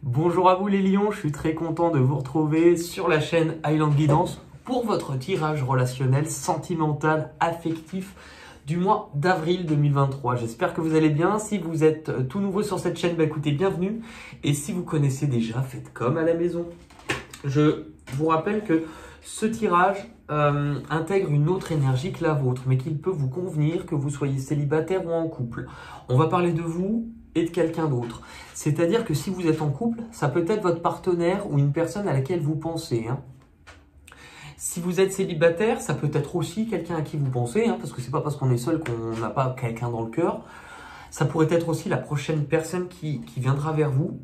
Bonjour à vous les lions, je suis très content de vous retrouver sur la chaîne Highland Guidance pour votre tirage relationnel, sentimental, affectif du mois d'avril 2023. J'espère que vous allez bien. Si vous êtes tout nouveau sur cette chaîne, écoutez, bienvenue. Et si vous connaissez déjà, faites comme à la maison. Je vous rappelle que ce tirage intègre une autre énergie que la vôtre, mais qu'il peut vous convenir que vous soyez célibataire ou en couple. On va parler de vous et de quelqu'un d'autre. C'est-à-dire que si vous êtes en couple, ça peut être votre partenaire ou une personne à laquelle vous pensez. Si vous êtes célibataire, ça peut être aussi quelqu'un à qui vous pensez, parce que c'est pas parce qu'on est seul qu'on n'a pas quelqu'un dans le cœur. Ça pourrait être aussi la prochaine personne qui viendra vers vous.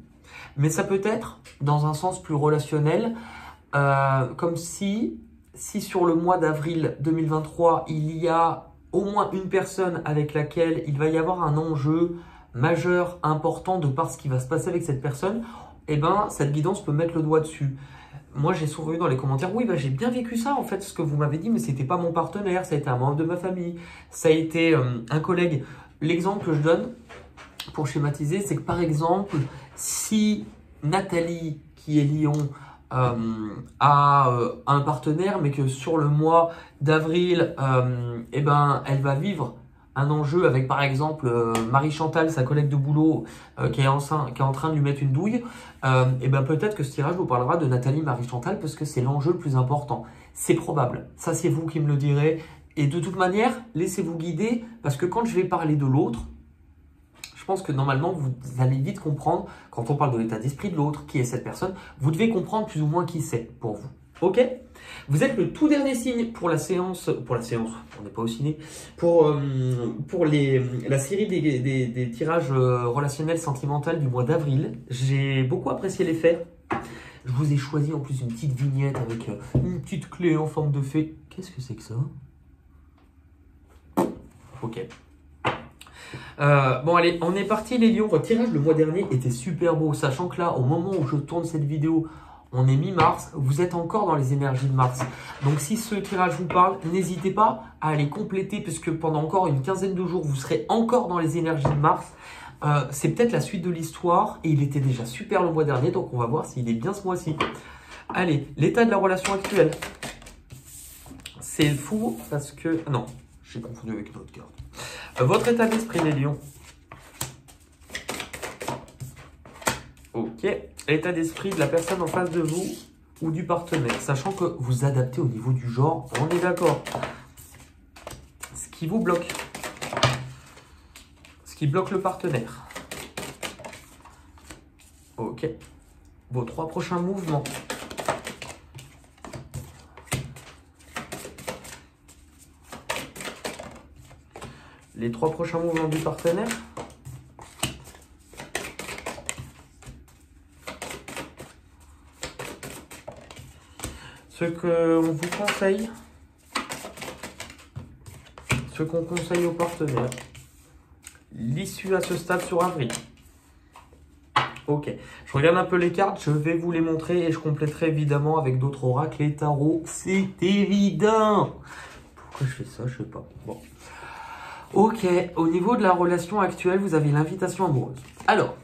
Mais ça peut être dans un sens plus relationnel, comme si sur le mois d'avril 2023, il y a au moins une personne avec laquelle il va y avoir un enjeu majeur, important, de par ce qui va se passer avec cette personne, cette guidance peut mettre le doigt dessus. Moi, j'ai souvent eu dans les commentaires, oui, j'ai bien vécu ça, en fait, ce que vous m'avez dit, mais c'était pas mon partenaire, ça a été un membre de ma famille, ça a été un collègue. L'exemple que je donne, pour schématiser, c'est que par exemple, si Nathalie, qui est Lion, a un partenaire, mais que sur le mois d'avril, elle va vivre un enjeu avec par exemple Marie-Chantal, sa collègue de boulot, qui est en train de lui mettre une douille, peut-être que ce tirage vous parlera de Nathalie Marie-Chantal parce que c'est l'enjeu le plus important. C'est probable, ça c'est vous qui me le direz. Et de toute manière, laissez-vous guider parce que quand je vais parler de l'autre, je pense que normalement, vous allez vite comprendre, quand on parle de l'état d'esprit de l'autre, qui est cette personne, vous devez comprendre plus ou moins qui c'est pour vous. Ok? Vous êtes le tout dernier signe pour la séance, on n'est pas au ciné, pour la série des tirages relationnels sentimentaux du mois d'avril. J'ai beaucoup apprécié les faits. Je vous ai choisi en plus une petite vignette avec une petite clé en forme de fée. Qu'est-ce que c'est que ça? Ok. Bon allez, on est parti les lions. Votre tirage le mois dernier était super beau, sachant que là, au moment où je tourne cette vidéo, on est mi-mars, vous êtes encore dans les énergies de Mars. Donc si ce tirage vous parle, n'hésitez pas à aller compléter, puisque pendant encore une quinzaine de jours, vous serez encore dans les énergies de Mars. C'est peut-être la suite de l'histoire, et il était déjà super le mois dernier, donc on va voir s'il est bien ce mois-ci. Allez, l'état de la relation actuelle. C'est fou, parce que... Non, j'ai confondu avec une autre carte. Votre état d'esprit, les lions. Ok. État d'esprit de la personne en face de vous ou du partenaire. Sachant que vous adaptez au niveau du genre, on est d'accord. Ce qui vous bloque. Ce qui bloque le partenaire. Ok. Vos 3 prochains mouvements. Les 3 prochains mouvements du partenaire. Ce qu'on vous conseille, ce qu'on conseille aux partenaires, l'issue à ce stade sur avril. Ok, je regarde un peu les cartes, je vais vous les montrer et je compléterai évidemment avec d'autres oracles et tarots, c'est évident. Pourquoi je fais ça, je sais pas. Bon. Ok, au niveau de la relation actuelle, vous avez l'invitation amoureuse. Alors,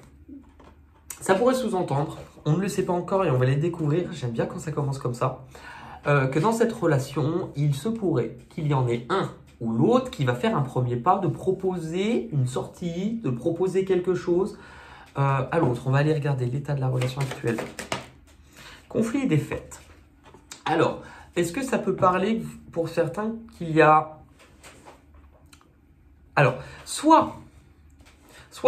ça pourrait sous-entendre, on ne le sait pas encore et on va les découvrir, j'aime bien quand ça commence comme ça, que dans cette relation, il se pourrait qu'il y en ait un ou l'autre qui va faire un premier pas de proposer une sortie, de proposer quelque chose à l'autre. On va aller regarder l'état de la relation actuelle. Conflit et défaite. Alors, est-ce que ça peut parler pour certains qu'il y a... Alors, soit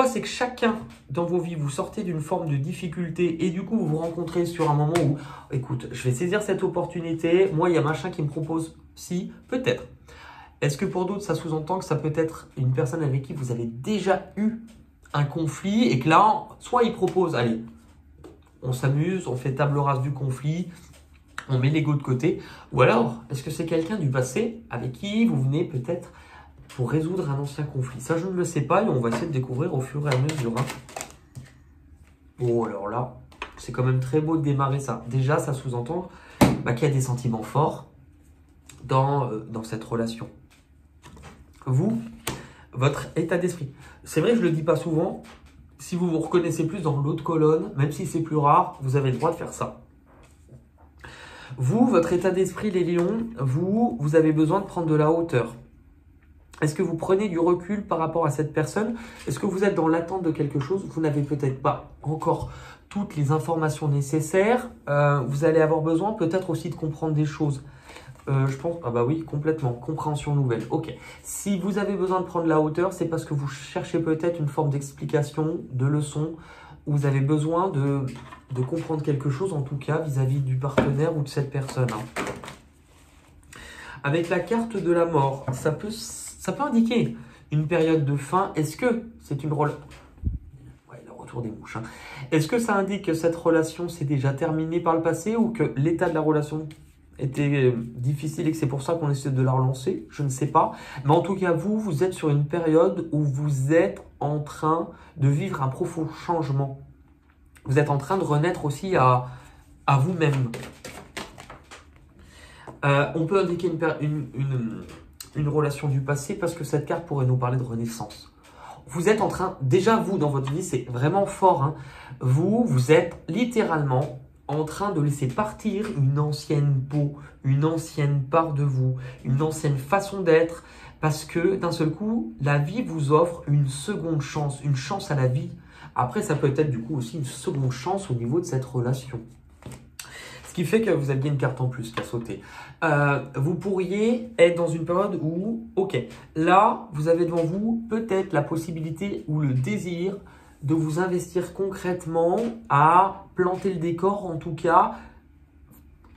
c'est que chacun dans vos vies, vous sortez d'une forme de difficulté et du coup, vous vous rencontrez sur un moment où, écoute, je vais saisir cette opportunité, moi, il y a machin qui me propose si, peut-être. Est-ce que pour d'autres, ça sous-entend que ça peut être une personne avec qui vous avez déjà eu un conflit et que là, soit il propose, allez, on s'amuse, on fait table rase du conflit, on met l'ego de côté, ou alors, est-ce que c'est quelqu'un du passé avec qui vous venez peut-être pour résoudre un ancien conflit? Ça, je ne le sais pas et on va essayer de découvrir au fur et à mesure. Oh, alors là, c'est quand même très beau de démarrer ça. Déjà, ça sous-entend qu'il y a des sentiments forts dans cette relation. Vous, votre état d'esprit. C'est vrai que je ne le dis pas souvent, Si vous vous reconnaissez plus dans l'autre colonne, même si c'est plus rare, vous avez le droit de faire ça. Vous, votre état d'esprit, les lions, vous avez besoin de prendre de la hauteur. Est-ce que vous prenez du recul par rapport à cette personne? Est-ce que vous êtes dans l'attente de quelque chose? Vous n'avez peut-être pas encore toutes les informations nécessaires. Vous allez avoir besoin peut-être aussi de comprendre des choses. Je pense, ah bah oui, complètement, compréhension nouvelle. Ok, si vous avez besoin de prendre la hauteur, c'est parce que vous cherchez peut-être une forme d'explication, de leçon, ou vous avez besoin de comprendre quelque chose, en tout cas, vis-à-vis du partenaire ou de cette personne. Avec la carte de la mort, ça peut indiquer une période de fin. Est-ce que c'est une relation... Ouais, le retour des mouches. Est-ce que ça indique que cette relation s'est déjà terminée par le passé ou que l'état de la relation était difficile et que c'est pour ça qu'on essaie de la relancer? Je ne sais pas. Mais en tout cas, vous êtes sur une période où vous êtes en train de vivre un profond changement. Vous êtes en train de renaître aussi à vous-même. On peut indiquer une relation du passé parce que cette carte pourrait nous parler de renaissance. Vous êtes en train, déjà vous dans votre vie, c'est vraiment fort, hein, vous êtes littéralement en train de laisser partir une ancienne peau, une ancienne part de vous, une ancienne façon d'être, parce que d'un seul coup, la vie vous offre une seconde chance, une chance à la vie. Après, ça peut être du coup aussi une seconde chance au niveau de cette relation. Ce qui fait que vous aviez une carte en plus qui a sauté. Vous pourriez être dans une période où, ok, là, vous avez devant vous peut-être la possibilité ou le désir de vous investir concrètement à planter le décor, en tout cas,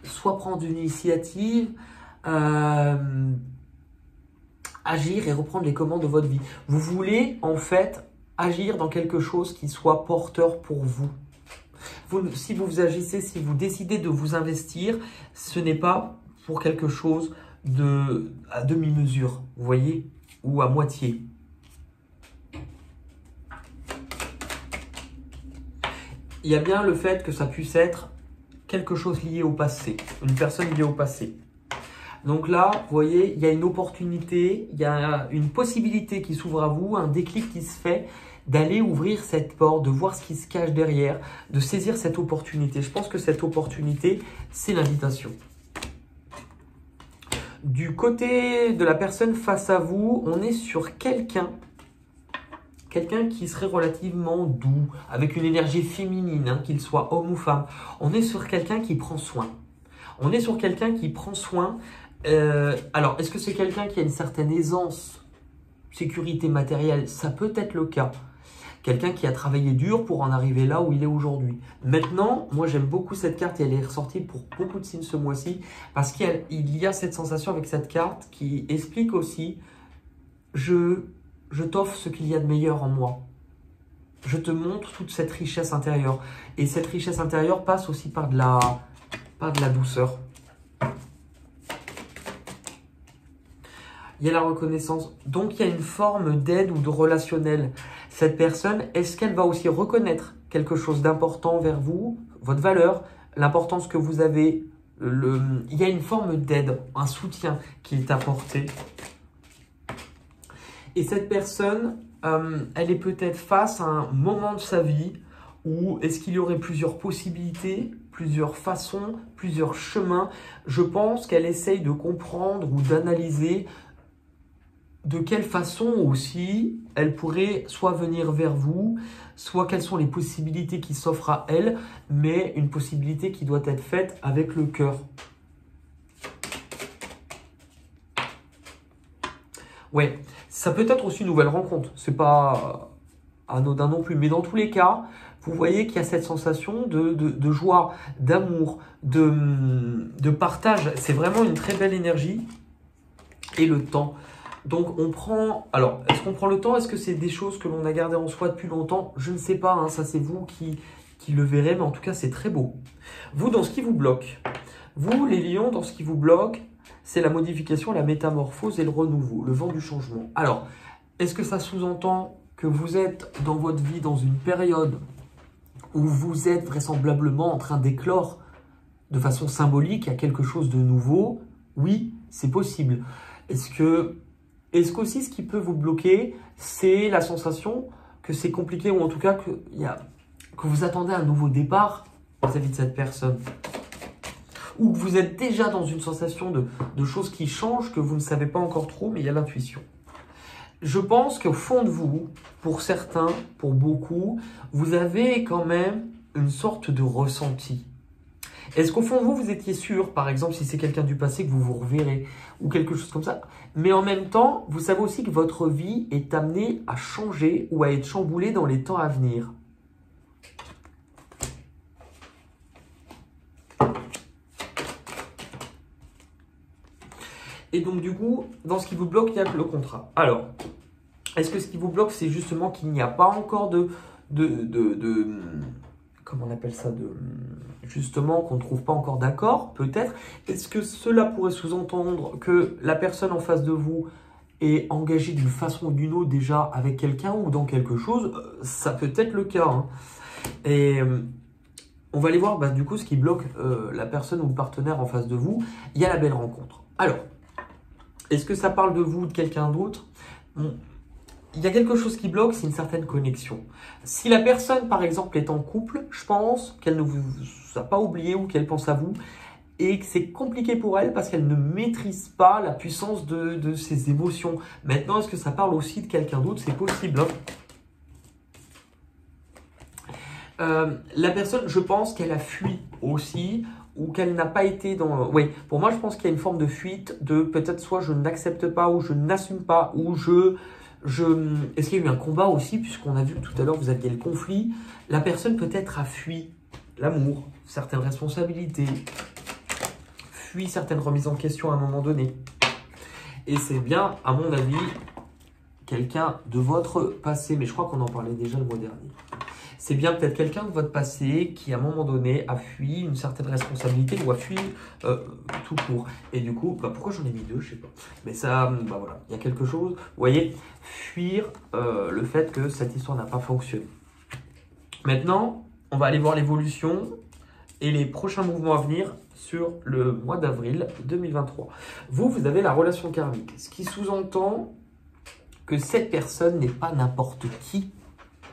soit prendre une initiative, agir et reprendre les commandes de votre vie. Vous voulez en fait agir dans quelque chose qui soit porteur pour vous. Si vous agissez, si vous décidez de vous investir, ce n'est pas pour quelque chose à demi-mesure, vous voyez, ou à moitié. Il y a bien le fait que ça puisse être quelque chose lié au passé, une personne liée au passé. Donc là, vous voyez, il y a une opportunité, il y a une possibilité qui s'ouvre à vous, un déclic qui se fait d'aller ouvrir cette porte, de voir ce qui se cache derrière, de saisir cette opportunité. Je pense que cette opportunité, c'est l'invitation. Du côté de la personne face à vous, on est sur quelqu'un qui serait relativement doux, avec une énergie féminine, hein, qu'il soit homme ou femme. On est sur quelqu'un qui prend soin. On est sur quelqu'un qui prend soin. Alors, est-ce que c'est quelqu'un qui a une certaine aisance, sécurité matérielle? Ça peut être le cas. Quelqu'un qui a travaillé dur pour en arriver là où il est aujourd'hui. Maintenant, moi j'aime beaucoup cette carte et elle est ressortie pour beaucoup de signes ce mois-ci parce qu'il y a cette sensation avec cette carte qui explique aussi je t'offre ce qu'il y a de meilleur en moi. Je te montre toute cette richesse intérieure. Et cette richesse intérieure passe aussi par de la douceur. Il y a la reconnaissance. Donc, il y a une forme d'aide ou de relationnel. Cette personne, est-ce qu'elle va aussi reconnaître quelque chose d'important vers vous, votre valeur, l'importance que vous avez? Il y a une forme d'aide, un soutien qui est apporté. Et cette personne, elle est peut-être face à un moment de sa vie où est-ce qu'il y aurait plusieurs possibilités, plusieurs façons, plusieurs chemins. Je pense qu'elle essaye de comprendre ou d'analyser de quelle façon aussi elle pourrait soit venir vers vous, soit quelles sont les possibilités qui s'offrent à elle, mais une possibilité qui doit être faite avec le cœur. Ouais, ça peut être aussi une nouvelle rencontre, c'est pas anodin non plus, mais dans tous les cas, vous voyez qu'il y a cette sensation de joie, d'amour, de partage. C'est vraiment une très belle énergie. Et le temps. Donc on prend, alors est-ce qu'on prend le temps? Est-ce que c'est des choses que l'on a gardées en soi depuis longtemps? Je ne sais pas, hein, ça c'est vous qui le verrez, mais en tout cas c'est très beau. Vous, dans ce qui vous bloque, vous les lions, dans ce qui vous bloque, c'est la modification, la métamorphose et le renouveau, le vent du changement. Alors, est-ce que ça sous-entend que vous êtes dans votre vie dans une période où vous êtes vraisemblablement en train d'éclore de façon symbolique à quelque chose de nouveau? Oui, c'est possible. Est-ce qu'aussi ce qui peut vous bloquer, c'est la sensation que c'est compliqué ou en tout cas que vous attendez un nouveau départ vis-à-vis de cette personne. Ou que vous êtes déjà dans une sensation de choses qui changent, que vous ne savez pas encore trop, mais il y a l'intuition. Je pense qu'au fond de vous, pour certains, pour beaucoup, vous avez quand même une sorte de ressenti. Est-ce qu'au fond de vous, vous étiez sûr, par exemple, si c'est quelqu'un du passé, que vous vous reverrez ou quelque chose comme ça? Mais en même temps, vous savez aussi que votre vie est amenée à changer ou à être chamboulée dans les temps à venir. Et donc, du coup, dans ce qui vous bloque, il y a le contrat. Alors, est-ce que ce qui vous bloque, c'est justement qu'il n'y a pas encore comment on appelle ça, justement, qu'on ne trouve pas encore d'accord, peut-être. Est-ce que cela pourrait sous-entendre que la personne en face de vous est engagée d'une façon ou d'une autre déjà avec quelqu'un ou dans quelque chose? Ça peut être le cas. Hein. Et on va aller voir, du coup, ce qui bloque la personne ou le partenaire en face de vous. Il y a la belle rencontre. Alors, est-ce que ça parle de vous ou de quelqu'un d'autre? Il y a quelque chose qui bloque, c'est une certaine connexion. Si la personne, par exemple, est en couple, je pense qu'elle ne vous a pas oublié ou qu'elle pense à vous et que c'est compliqué pour elle parce qu'elle ne maîtrise pas la puissance de ses émotions. Maintenant, est-ce que ça parle aussi de quelqu'un d'autre? C'est possible. Hein. La personne, je pense qu'elle a fui aussi ou qu'elle n'a pas été dans... Oui, pour moi, je pense qu'il y a une forme de fuite de peut-être soit je n'accepte pas ou je n'assume pas ou Est-ce qu'il y a eu un combat aussi, puisqu'on a vu que tout à l'heure, vous aviez le conflit. La personne peut-être a fui l'amour, certaines responsabilités, fui certaines remises en question à un moment donné. Et c'est bien, à mon avis, quelqu'un de votre passé, mais je crois qu'on en parlait déjà le mois dernier. C'est bien peut-être quelqu'un de votre passé qui, à un moment donné, a fui une certaine responsabilité ou a fui tout court. Et du coup, pourquoi j'en ai mis deux, je sais pas. Mais ça, voilà, il y a quelque chose. Vous voyez, fuir le fait que cette histoire n'a pas fonctionné. Maintenant, on va aller voir l'évolution et les prochains mouvements à venir sur le mois d'avril 2023. Vous avez la relation karmique, ce qui sous-entend que cette personne n'est pas n'importe qui.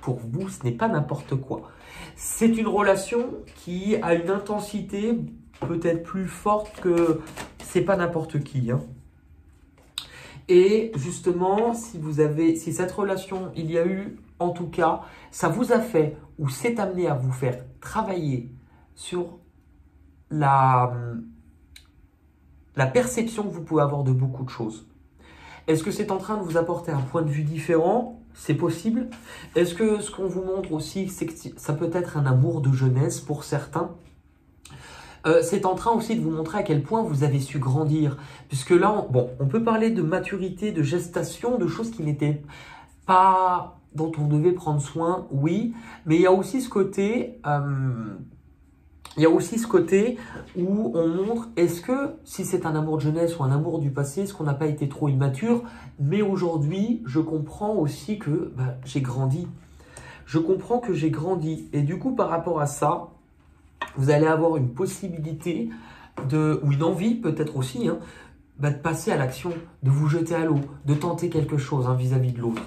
Pour vous, ce n'est pas n'importe quoi. C'est une relation qui a une intensité peut-être plus forte que c'est pas n'importe qui. Hein. Et justement, si cette relation, il y a eu, en tout cas, ça vous a fait ou s'est amené à vous faire travailler sur la perception que vous pouvez avoir de beaucoup de choses. Est-ce que c'est en train de vous apporter un point de vue différent? C'est possible. Est-ce que ce qu'on vous montre aussi, c'est que ça peut être un amour de jeunesse pour certains? C'est en train aussi de vous montrer à quel point vous avez su grandir. Puisque là, on peut parler de maturité, de gestation, de choses qui n'étaient pas... dont on devait prendre soin, oui. Mais il y a aussi ce côté... où on montre, est-ce que si c'est un amour de jeunesse ou un amour du passé, est-ce qu'on n'a pas été trop immature? Mais aujourd'hui, je comprends aussi que j'ai grandi. Je comprends que j'ai grandi. Et du coup, par rapport à ça, vous allez avoir une possibilité ou une envie peut-être aussi de passer à l'action, de vous jeter à l'eau, de tenter quelque chose vis-à-vis de l'autre.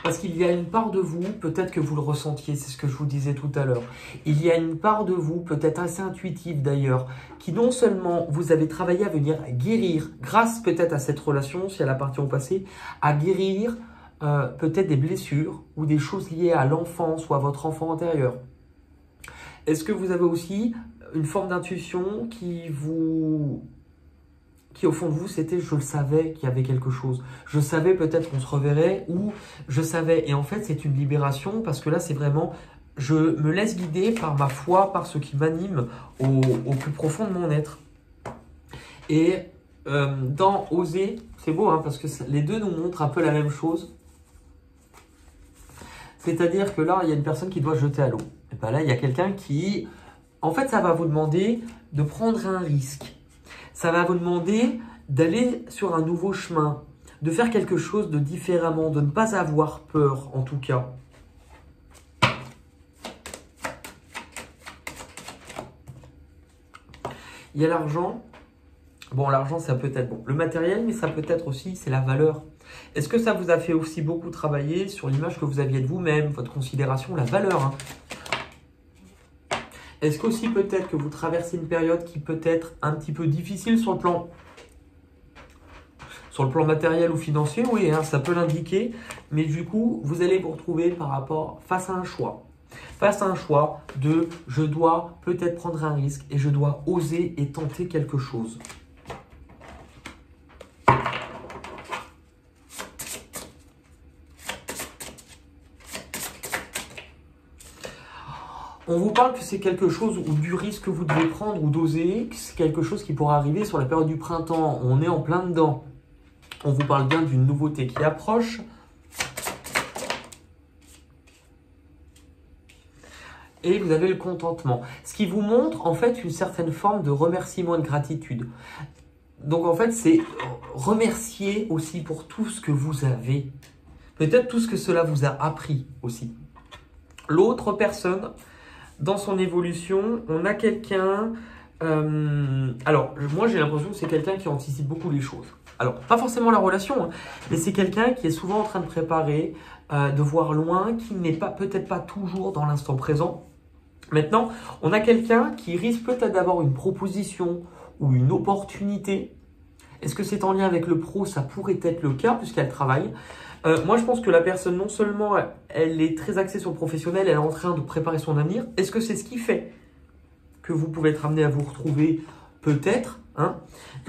Parce qu'il y a une part de vous, peut-être que vous le ressentiez, c'est ce que je vous disais tout à l'heure. Il y a une part de vous, peut-être assez intuitive d'ailleurs, qui non seulement vous avez travaillé à venir guérir, grâce peut-être à cette relation, si elle appartient au passé, à guérir peut-être des blessures ou des choses liées à l'enfance ou à votre enfant antérieur. Est-ce que vous avez aussi une forme d'intuition qui au fond de vous, c'était je le savais qu'il y avait quelque chose. Je savais peut-être qu'on se reverrait ou je savais. Et en fait, c'est une libération parce que là, c'est vraiment, je me laisse guider par ma foi, par ce qui m'anime au plus profond de mon être. Et dans Oser, c'est beau parce que les deux nous montrent un peu la même chose. C'est-à-dire que là, il y a une personne qui doit se jeter à l'eau. Et bien là, il y a quelqu'un qui, en fait, ça va vous demander de prendre un risque. Ça va vous demander d'aller sur un nouveau chemin, de faire quelque chose de différemment, de ne pas avoir peur en tout cas. Il y a l'argent. Bon, l'argent, ça peut être le matériel, mais ça peut être aussi, c'est la valeur. Est-ce que ça vous a fait aussi beaucoup travailler sur l'image que vous aviez de vous-même, votre considération, la valeur, hein? Est-ce qu'aussi peut-être que vous traversez une période qui peut être un petit peu difficile sur le plan matériel ou financier? Oui, hein, ça peut l'indiquer. Mais du coup, vous allez vous retrouver face à un choix. Face à un choix de je dois peut-être prendre un risque et je dois oser et tenter quelque chose. On vous parle que c'est quelque chose ou du risque que vous devez prendre ou d'oser, c'est quelque chose qui pourra arriver sur la période du printemps. On est en plein dedans. On vous parle bien d'une nouveauté qui approche. Et vous avez le contentement. Ce qui vous montre en fait une certaine forme de remerciement et de gratitude. Donc en fait, c'est remercier aussi pour tout ce que vous avez. Peut-être tout ce que cela vous a appris aussi. L'autre personne, dans son évolution, on a quelqu'un... alors, moi j'ai l'impression que c'est quelqu'un qui anticipe beaucoup les choses. Alors, pas forcément la relation, hein, mais c'est quelqu'un qui est souvent en train de préparer, de voir loin, qui n'est peut-être pas toujours dans l'instant présent. Maintenant, on a quelqu'un qui risque peut-être d'avoir une proposition ou une opportunité. Est-ce que c'est en lien avec le pro? Ça pourrait être le cas puisqu'elle travaille. Moi, je pense que la personne, non seulement elle est très axée sur le professionnel, elle est en train de préparer son avenir. Est-ce que c'est ce qui fait que vous pouvez être amené à vous retrouver? Peut-être, hein?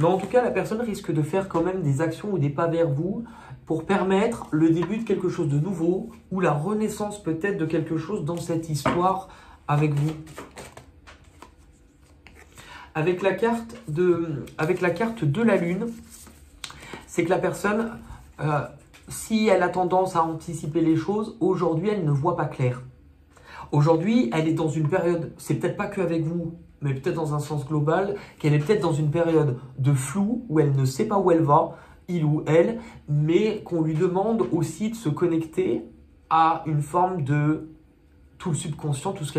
Mais en tout cas, la personne risque de faire quand même des actions ou des pas vers vous pour permettre le début de quelque chose de nouveau ou la renaissance peut-être de quelque chose dans cette histoire avec vous. Avec la carte de la Lune, c'est que la personne, si elle a tendance à anticiper les choses, aujourd'hui, elle ne voit pas clair. Aujourd'hui, elle est dans une période, c'est peut-être pas qu'avec vous, mais peut-être dans un sens global, qu'elle est peut-être dans une période de flou où elle ne sait pas où elle va, il ou elle, mais qu'on lui demande aussi de se connecter à une forme de tout le subconscient, tout ce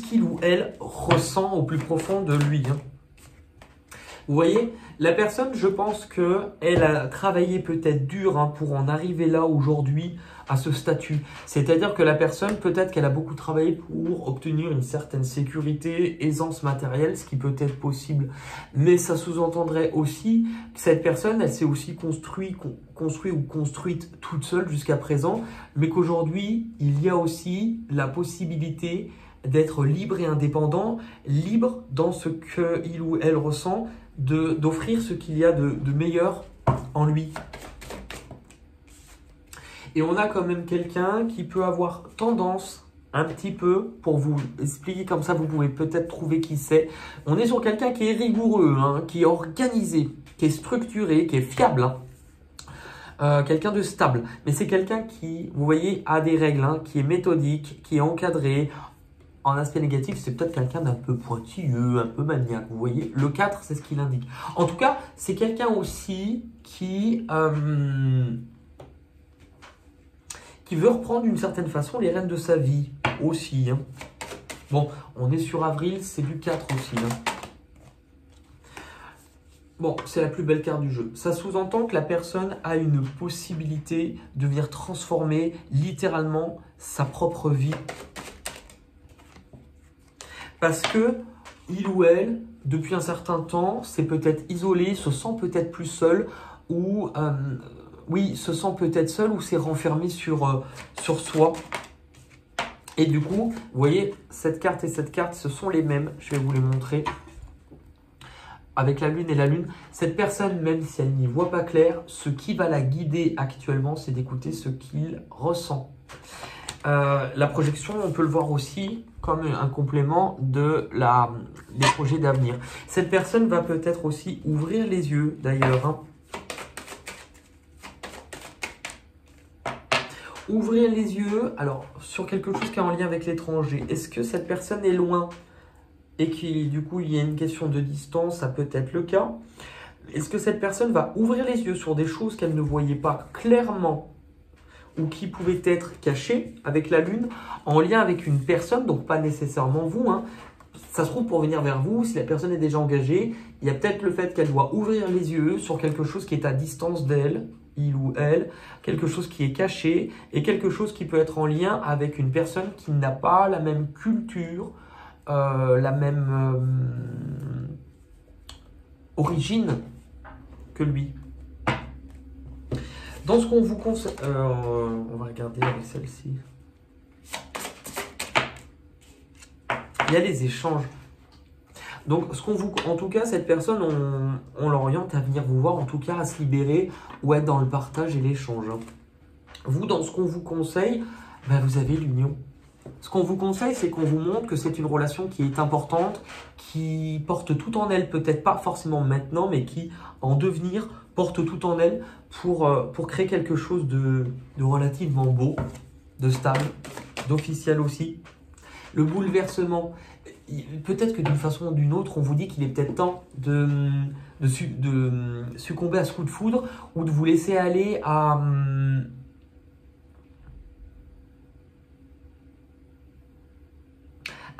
qu'il ou elle ressent au plus profond de lui, hein. Vous voyez, la personne, je pense qu'elle a travaillé peut-être dur, hein, pour en arriver là aujourd'hui à ce statut. C'est-à-dire que la personne, peut-être qu'elle a beaucoup travaillé pour obtenir une certaine sécurité, aisance matérielle, ce qui peut être possible. Mais ça sous-entendrait aussi que cette personne, elle s'est aussi construite toute seule jusqu'à présent, mais qu'aujourd'hui, il y a aussi la possibilité d'être libre et indépendant, libre dans ce qu'il ou elle ressent, d'offrir ce qu'il y a de meilleur en lui. Et on a quand même quelqu'un qui peut avoir tendance un petit peu, pour vous expliquer comme ça, vous pouvez peut-être trouver qui c'est. On est sur quelqu'un qui est rigoureux, hein, qui est organisé, qui est structuré, qui est fiable, hein. Quelqu'un de stable. Mais c'est quelqu'un qui, vous voyez, a des règles, hein, qui est méthodique, qui est encadré. En aspect négatif, c'est peut-être quelqu'un d'un peu pointilleux, un peu maniaque. Vous voyez, le 4, c'est ce qu'il indique. En tout cas, c'est quelqu'un aussi qui veut reprendre d'une certaine façon les rênes de sa vie aussi, hein. Bon, on est sur avril, c'est du 4 aussi, hein. Bon, c'est la plus belle carte du jeu. Ça sous-entend que la personne a une possibilité de venir transformer littéralement sa propre vie. Parce que il ou elle, depuis un certain temps, s'est peut-être isolé, se sent peut-être plus seul ou oui, se sent peut-être seul ou s'est renfermé sur soi. Et du coup, vous voyez, cette carte et cette carte, ce sont les mêmes. Je vais vous les montrer. Avec la Lune et la Lune, cette personne, même si elle n'y voit pas clair, ce qui va la guider actuellement, c'est d'écouter ce qu'il ressent. La projection, on peut le voir aussi comme un complément des projets d'avenir. Cette personne va peut-être aussi ouvrir les yeux, d'ailleurs, hein. Ouvrir les yeux, alors, sur quelque chose qui est en lien avec l'étranger. Est-ce que cette personne est loin et du coup, il y a une question de distance, ça peut être le cas. Est-ce que cette personne va ouvrir les yeux sur des choses qu'elle ne voyait pas clairement ou qui pouvaient être cachées avec la Lune, en lien avec une personne, donc pas nécessairement vous, hein. Ça se trouve pour venir vers vous, si la personne est déjà engagée, il y a peut-être le fait qu'elle doit ouvrir les yeux sur quelque chose qui est à distance d'elle il ou elle, quelque chose qui est caché et quelque chose qui peut être en lien avec une personne qui n'a pas la même culture, la même origine que lui. Dans ce qu'on vous conseille, on va regarder avec celle-ci. Il y a les échanges. Donc, en tout cas, cette personne, on l'oriente à venir vous voir, en tout cas à se libérer ou être dans le partage et l'échange. Vous, dans ce qu'on vous conseille, vous avez l'union. Ce qu'on vous conseille, c'est qu'on vous montre que c'est une relation qui est importante, qui porte tout en elle, peut-être pas forcément maintenant, mais qui, en devenir, porte tout en elle pour créer quelque chose de relativement beau, de stable, d'officiel aussi. Le bouleversement, peut-être que d'une façon ou d'une autre, on vous dit qu'il est peut-être temps de succomber à ce coup de foudre ou de vous laisser aller à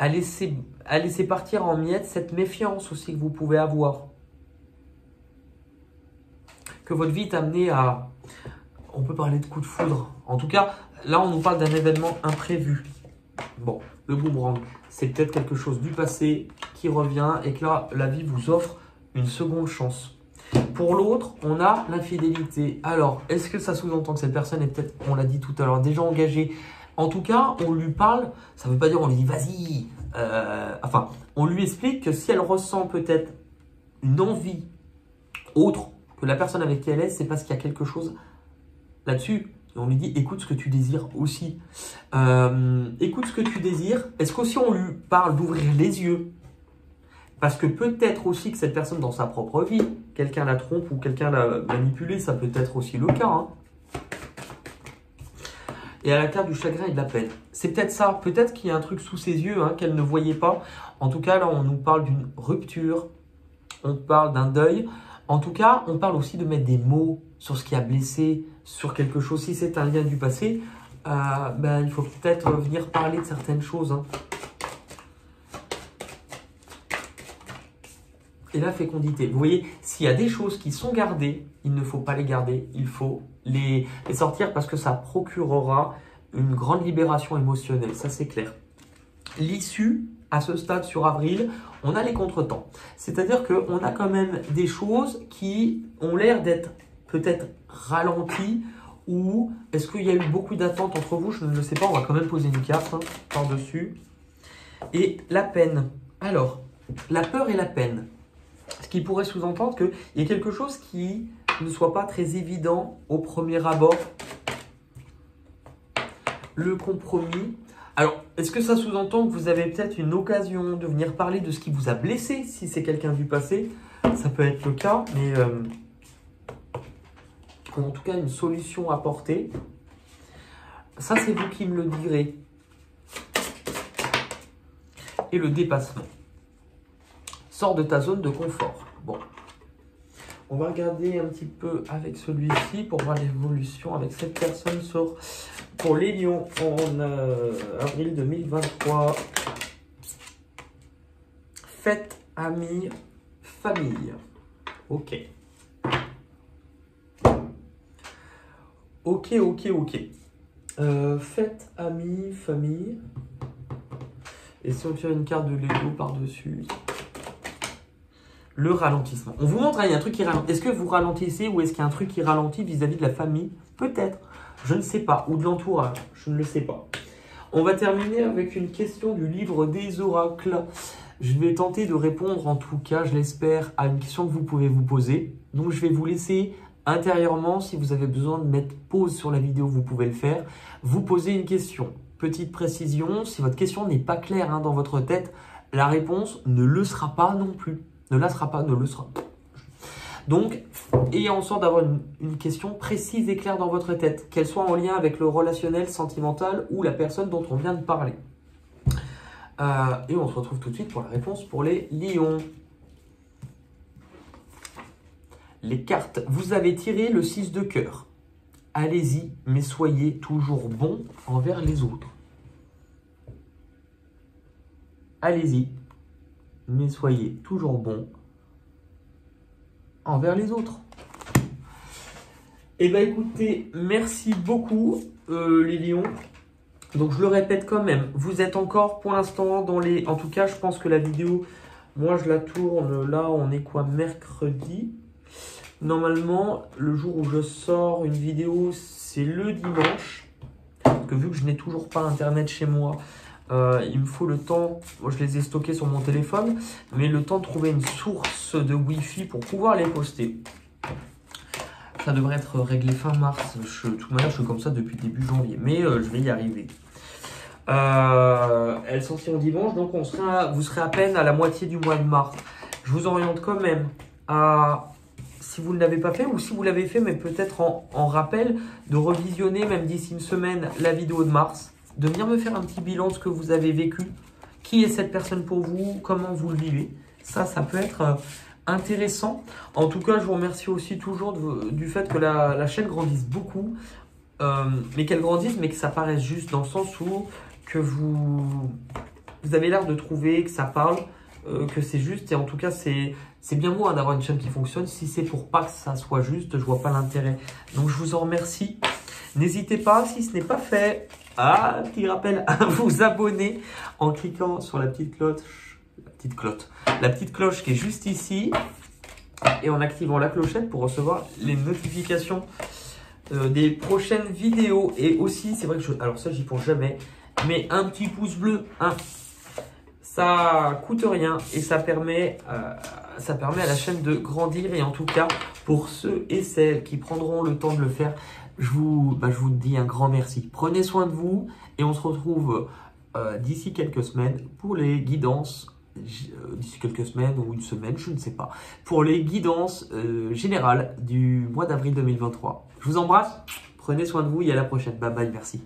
laisser partir en miettes cette méfiance aussi que vous pouvez avoir. Que votre vie est amenée à... On peut parler de coup de foudre. En tout cas, là, on nous parle d'un événement imprévu. Bon, le boomerang, c'est peut-être quelque chose du passé qui revient et que là, la vie vous offre une seconde chance. Pour l'autre, on a l'infidélité. Alors, est-ce que ça sous-entend que cette personne est peut-être, on l'a dit tout à l'heure, déjà engagée? En tout cas, on lui parle, ça ne veut pas dire on lui dit vas-y. Enfin, on lui explique que si elle ressent peut-être une envie autre que la personne avec qui elle est, c'est parce qu'il y a quelque chose là-dessus. Et on lui dit écoute ce que tu désires aussi. Écoute ce que tu désires. Est-ce qu'aussi on lui parle d'ouvrir les yeux? Parce que peut-être aussi que cette personne dans sa propre vie, quelqu'un la trompe ou quelqu'un l'a manipulé, ça peut être aussi le cas. Hein. Et à la carte du chagrin et de la peine. C'est peut-être ça, peut-être qu'il y a un truc sous ses yeux qu'elle ne voyait pas. En tout cas, là, on nous parle d'une rupture, on parle d'un deuil. En tout cas, on parle aussi de mettre des mots sur ce qui a blessé, sur quelque chose. Si c'est un lien du passé, il faut peut-être venir parler de certaines choses. Hein. Et la fécondité. Vous voyez, s'il y a des choses qui sont gardées, il ne faut pas les garder. Il faut les sortir parce que ça procurera une grande libération émotionnelle. Ça, c'est clair. L'issue, à ce stade sur avril, on a les contretemps. C'est-à-dire qu'on a quand même des choses qui ont l'air d'être peut-être ralenties ou est-ce qu'il y a eu beaucoup d'attentes entre vous? Je ne le sais pas. On va quand même poser une carte par-dessus. Et la peine. Alors, la peur et la peine. Ce qui pourrait sous-entendre qu'il y a quelque chose qui ne soit pas très évident au premier abord. Le compromis. Alors, est-ce que ça sous-entend que vous avez peut-être une occasion de venir parler de ce qui vous a blessé, si c'est quelqu'un du passé? Ça peut être le cas, mais en tout cas, une solution à apporter. Ça, c'est vous qui me le direz. Et le dépassement. Sors de ta zone de confort. Bon. On va regarder un petit peu avec celui-ci pour voir l'évolution avec cette personne pour les lions en avril 2023. Fête, amis, famille. Ok. Ok. Fête, amis, famille. Et si on tire une carte de Lego par-dessus? Le ralentissement. On vous montre, il y a un truc qui ralentit. Est-ce que vous ralentissez ou est-ce qu'il y a un truc qui ralentit vis-à-vis de la famille? Peut-être. Je ne sais pas. Ou de l'entourage. Je ne le sais pas. On va terminer avec une question du livre des oracles. Je vais tenter de répondre, en tout cas, je l'espère, à une question que vous pouvez vous poser. Donc, je vais vous laisser intérieurement, si vous avez besoin de mettre pause sur la vidéo, vous pouvez le faire. Vous posez une question. Petite précision, si votre question n'est pas claire dans votre tête, la réponse ne le sera pas non plus. Ne la sera pas, ne le sera pas. Donc, ayez en sorte d'avoir une question précise et claire dans votre tête, qu'elle soit en lien avec le relationnel, sentimental ou la personne dont on vient de parler. Et on se retrouve tout de suite pour la réponse pour les lions. Les cartes, vous avez tiré le 6 de cœur. Allez-y, mais soyez toujours bon envers les autres. Allez-y, mais soyez toujours bon envers les autres. Eh bien écoutez, merci beaucoup les lions. Donc je le répète quand même, vous êtes encore pour l'instant dans les... En tout cas, je pense que la vidéo, moi je la tourne, là on est quoi, mercredi. Normalement, le jour où je sors une vidéo, c'est le dimanche. Parce que vu que je n'ai toujours pas internet chez moi, il me faut le temps, moi je les ai stockés sur mon téléphone, mais le temps de trouver une source de Wi-Fi pour pouvoir les poster. Ça devrait être réglé fin mars. De toute manière, je suis comme ça depuis début janvier. Mais je vais y arriver. Elles sortiront dimanche. Donc, vous serez à peine à la moitié du mois de mars. Je vous oriente quand même à, si vous ne l'avez pas fait ou si vous l'avez fait, mais peut-être en rappel, de revisionner même d'ici une semaine la vidéo de mars. De venir me faire un petit bilan de ce que vous avez vécu. Qui est cette personne pour vous? Comment vous le vivez? Ça peut être... intéressant. En tout cas, je vous remercie aussi toujours du fait que la chaîne grandisse beaucoup, mais qu'elle grandisse, mais que ça paraisse juste dans le sens où que vous avez l'air de trouver que ça parle, que c'est juste. Et en tout cas, c'est bien beau d'avoir une chaîne qui fonctionne. Si c'est pour pas que ça soit juste, je vois pas l'intérêt. Donc, je vous en remercie. N'hésitez pas, si ce n'est pas fait, petit rappel, à vous abonner en cliquant sur la petite cloche. La petite cloche qui est juste ici et en activant la clochette pour recevoir les notifications des prochaines vidéos. Et aussi, c'est vrai que alors ça j'y pense jamais, mais un petit pouce bleu, hein, ça coûte rien et ça permet à la chaîne de grandir. Et en tout cas, pour ceux et celles qui prendront le temps de le faire, je vous dis un grand merci. Prenez soin de vous et on se retrouve d'ici quelques semaines pour les guidances. D'ici quelques semaines ou une semaine, je ne sais pas, pour les guidances générales du mois d'avril 2023. Je vous embrasse, prenez soin de vous et à la prochaine. Bye bye, merci.